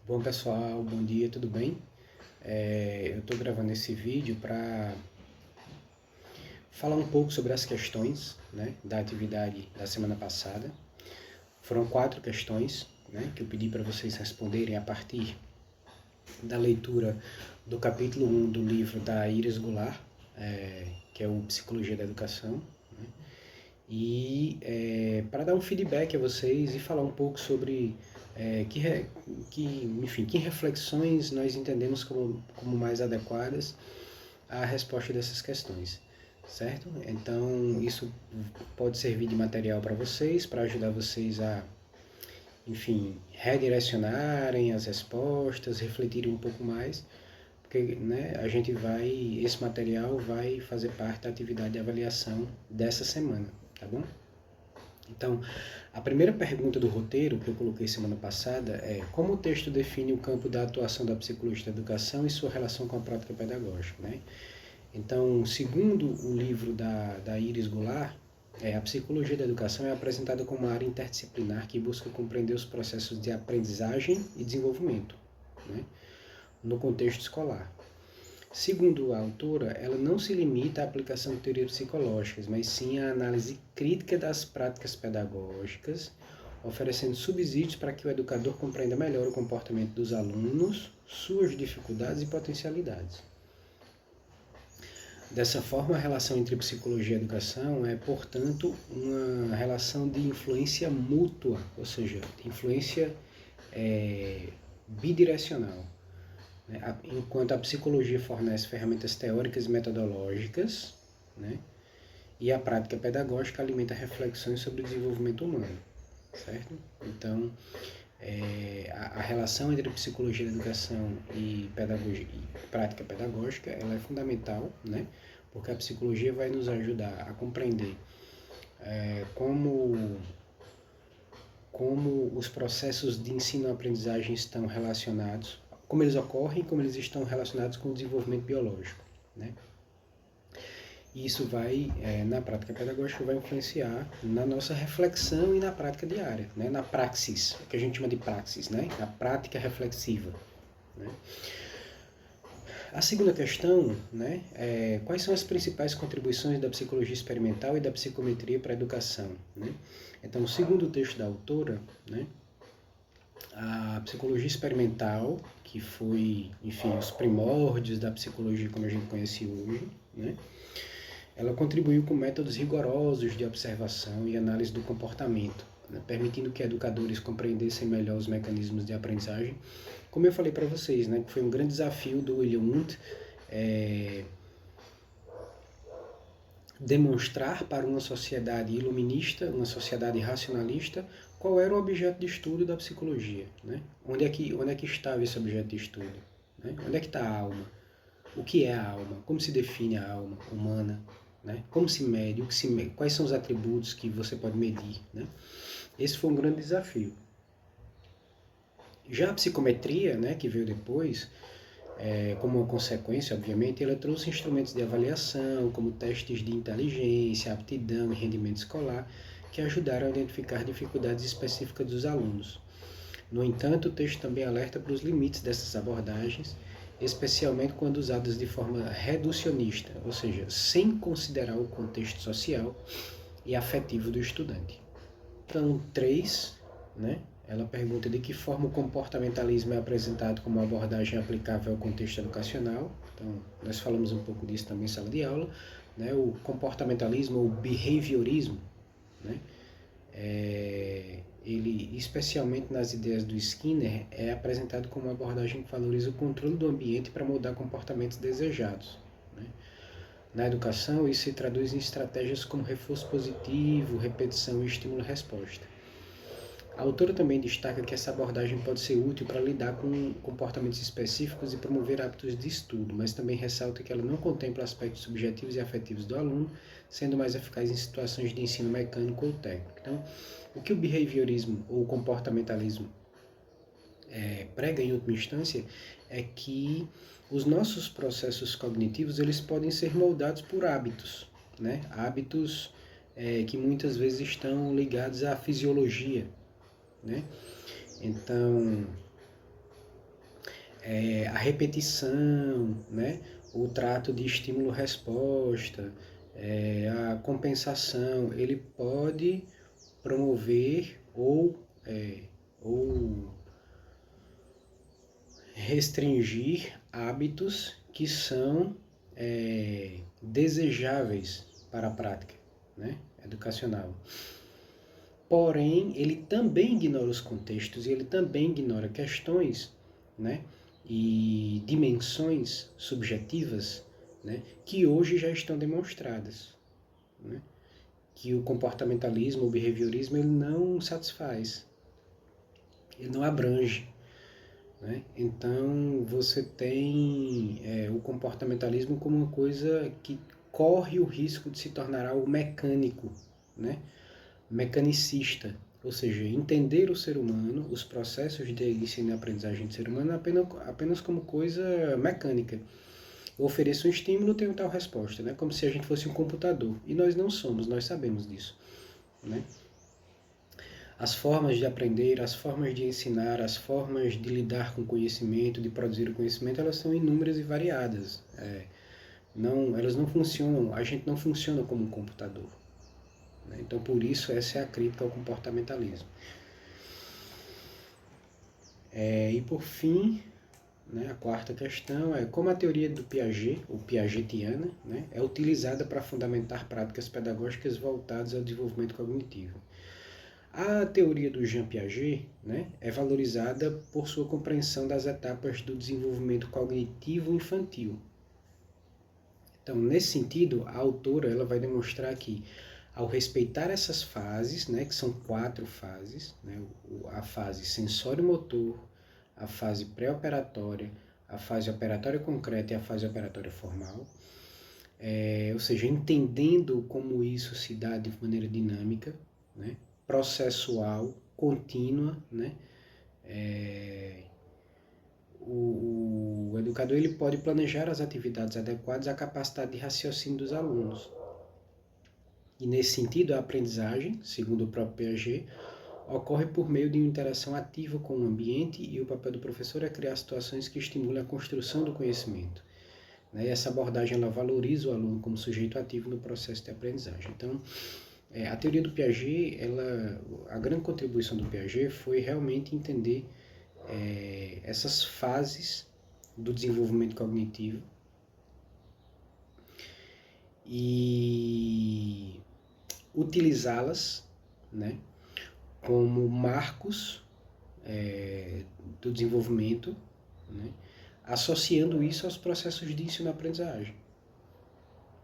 Bom pessoal, bom dia, tudo bem? Eu estou gravando esse vídeo para falar um pouco sobre as questões, né, da atividade da semana passada. Foram 4 questões, né, que eu pedi para vocês responderem a partir da leitura do capítulo 1 do livro da Iris Goulart, que é o Psicologia da Educação, né, e para dar um feedback a vocês e falar um pouco sobre que reflexões nós entendemos como mais adequadas à resposta dessas questões, certo? Então, isso pode servir de material para vocês, para ajudar vocês a, redirecionarem as respostas, refletirem um pouco mais, porque né, esse material vai fazer parte da atividade de avaliação dessa semana, tá bom? Então, a primeira pergunta do roteiro que eu coloquei semana passada é: como o texto define o campo da atuação da psicologia da educação e sua relação com a prática pedagógica, né? Então, segundo o livro da Iris Goulart, a psicologia da educação é apresentada como uma área interdisciplinar que busca compreender os processos de aprendizagem e desenvolvimento, né, no contexto escolar. Segundo a autora, ela não se limita à aplicação de teorias psicológicas, mas sim à análise crítica das práticas pedagógicas, oferecendo subsídios para que o educador compreenda melhor o comportamento dos alunos, suas dificuldades e potencialidades. Dessa forma, a relação entre psicologia e educação é, portanto, uma relação de influência mútua, ou seja, de influência bidirecional. Enquanto a psicologia fornece ferramentas teóricas e metodológicas, né, e a prática pedagógica alimenta reflexões sobre o desenvolvimento humano, certo? Então, a relação entre psicologia da educação e pedagogia e prática pedagógica ela é fundamental, né, porque a psicologia vai nos ajudar a compreender como os processos de ensino-aprendizagem estão relacionados, como eles ocorrem, como eles estão relacionados com o desenvolvimento biológico, né? E isso vai, na prática pedagógica, vai influenciar na nossa reflexão e na prática diária, né? Na praxis, o que a gente chama de praxis, né? Na prática reflexiva, né? A segunda questão, né, é quais são as principais contribuições da psicologia experimental e da psicometria para a educação, né? Então, segundo o texto da autora, né, a psicologia experimental, que foi, os primórdios da psicologia como a gente conhece hoje, né, ela contribuiu com métodos rigorosos de observação e análise do comportamento, né, permitindo que educadores compreendessem melhor os mecanismos de aprendizagem. Como eu falei para vocês, né, que foi um grande desafio do William Wundt demonstrar para uma sociedade iluminista, uma sociedade racionalista, qual era o objeto de estudo da psicologia, né? Onde é que estava esse objeto de estudo? Né? Onde é que está a alma? O que é a alma? Como se define a alma humana? Né? Como se mede? Quais são os atributos que você pode medir? Né? Esse foi um grande desafio. Já a psicometria, né, que veio depois, como uma consequência, obviamente, ela trouxe instrumentos de avaliação, como testes de inteligência, aptidão e rendimento escolar, que ajudaram a identificar dificuldades específicas dos alunos. No entanto, o texto também alerta para os limites dessas abordagens, especialmente quando usadas de forma reducionista, ou seja, sem considerar o contexto social e afetivo do estudante. Então, 3, né? Ela pergunta de que forma o comportamentalismo é apresentado como uma abordagem aplicável ao contexto educacional. Então, nós falamos um pouco disso também em sala de aula. Né? O comportamentalismo, ou behaviorismo, né? Ele, especialmente nas ideias do Skinner, é apresentado como uma abordagem que valoriza o controle do ambiente para mudar comportamentos desejados. Né? Na educação, isso se traduz em estratégias como reforço positivo, repetição e estímulo-resposta. A autora também destaca que essa abordagem pode ser útil para lidar com comportamentos específicos e promover hábitos de estudo, mas também ressalta que ela não contempla aspectos subjetivos e afetivos do aluno, sendo mais eficaz em situações de ensino mecânico ou técnico. Então, o que o behaviorismo ou o comportamentalismo prega em última instância é que os nossos processos cognitivos eles podem ser moldados por hábitos, né? Hábitos que muitas vezes estão ligados à fisiologia, né? Então, a repetição, né? O trato de estímulo-resposta, a compensação, ele pode promover ou restringir hábitos que são desejáveis para a prática, né, educacional. Porém, ele também ignora os contextos e ele também ignora questões, né, e dimensões subjetivas, né, que hoje já estão demonstradas, né, que o comportamentalismo, o behaviorismo, ele não satisfaz, ele não abrange. Né? Então, você tem o comportamentalismo como uma coisa que corre o risco de se tornar algo mecânico, né? Mecanicista, ou seja, entender o ser humano, os processos de ensino e aprendizagem do ser humano apenas como coisa mecânica. Eu ofereço um estímulo, tenho tal resposta, né? Como se a gente fosse um computador. E nós não somos, nós sabemos disso, né? As formas de aprender, as formas de ensinar, as formas de lidar com o conhecimento, de produzir o conhecimento, elas são inúmeras e variadas. Elas não funcionam, a gente não funciona como um computador. Né? Então, por isso, essa é a crítica ao comportamentalismo. E, por fim, né, a quarta questão é como a teoria do Piaget, ou piagetiana, né, é utilizada para fundamentar práticas pedagógicas voltadas ao desenvolvimento cognitivo. A teoria do Jean Piaget, né, é valorizada por sua compreensão das etapas do desenvolvimento cognitivo infantil. Então, nesse sentido, a autora ela vai demonstrar que, ao respeitar essas fases, né, que são 4 fases, né, a fase sensório-motor, a fase pré-operatória, a fase operatória concreta e a fase operatória formal, ou seja, entendendo como isso se dá de maneira dinâmica, né, processual, contínua, né? O educador ele pode planejar as atividades adequadas à capacidade de raciocínio dos alunos. E nesse sentido, a aprendizagem, segundo o próprio Piaget, ocorre por meio de uma interação ativa com o ambiente e o papel do professor é criar situações que estimulem a construção do conhecimento. E essa abordagem ela valoriza o aluno como sujeito ativo no processo de aprendizagem. Então, a teoria do Piaget, a grande contribuição do Piaget foi realmente entender essas fases do desenvolvimento cognitivo e utilizá-las, né, como marcos do desenvolvimento, né, associando isso aos processos de ensino-aprendizagem.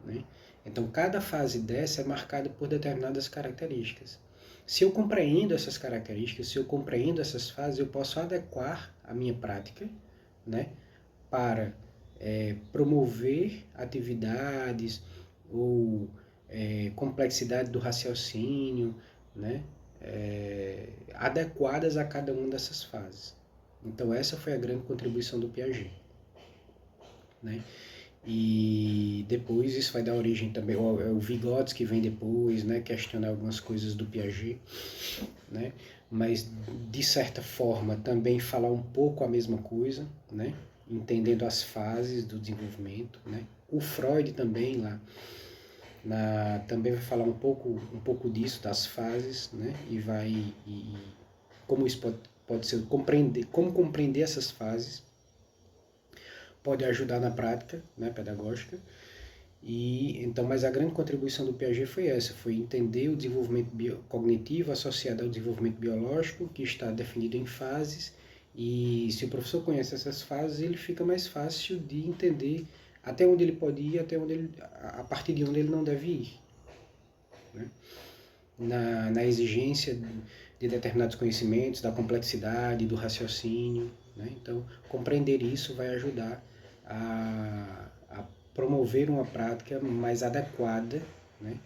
Né? Então, cada fase dessa é marcada por determinadas características. Se eu compreendo essas características, se eu compreendo essas fases, eu posso adequar a minha prática, né, para promover atividades ou complexidade do raciocínio, né, adequadas a cada uma dessas fases. Então, essa foi a grande contribuição do Piaget. Né? E depois isso vai dar origem também ao Vygotsky, que vem depois, né, questionar algumas coisas do Piaget, né, mas de certa forma também falar um pouco a mesma coisa, né, entendendo as fases do desenvolvimento, né. O Freud também também vai falar um pouco disso, das fases, né, e como isso pode ser como compreender essas fases pode ajudar na prática, né, pedagógica. E então, mas a grande contribuição do Piaget foi essa, foi entender o desenvolvimento cognitivo associado ao desenvolvimento biológico, que está definido em fases, e se o professor conhece essas fases, ele fica mais fácil de entender até onde ele pode ir, a partir de onde ele não deve ir. Né? Na exigência de determinados conhecimentos, da complexidade, do raciocínio. Né? Então, compreender isso vai ajudar a promover uma prática mais adequada, né,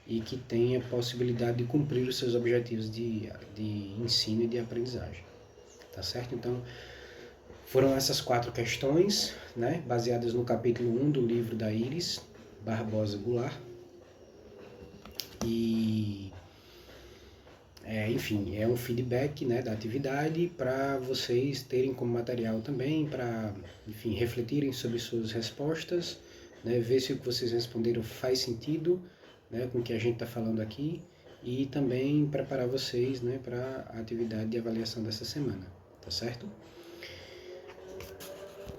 e que tenha possibilidade de cumprir os seus objetivos de ensino e de aprendizagem. Tá certo? Então, foram essas 4 questões, né, baseadas no capítulo 1 do livro da Iris Barbosa Goulart. E enfim, é um feedback, né, da atividade para vocês terem como material também, para, enfim, refletirem sobre suas respostas, né, ver se o que vocês responderam faz sentido, né, com o que a gente está falando aqui, e também preparar vocês, né, para a atividade de avaliação dessa semana, tá certo?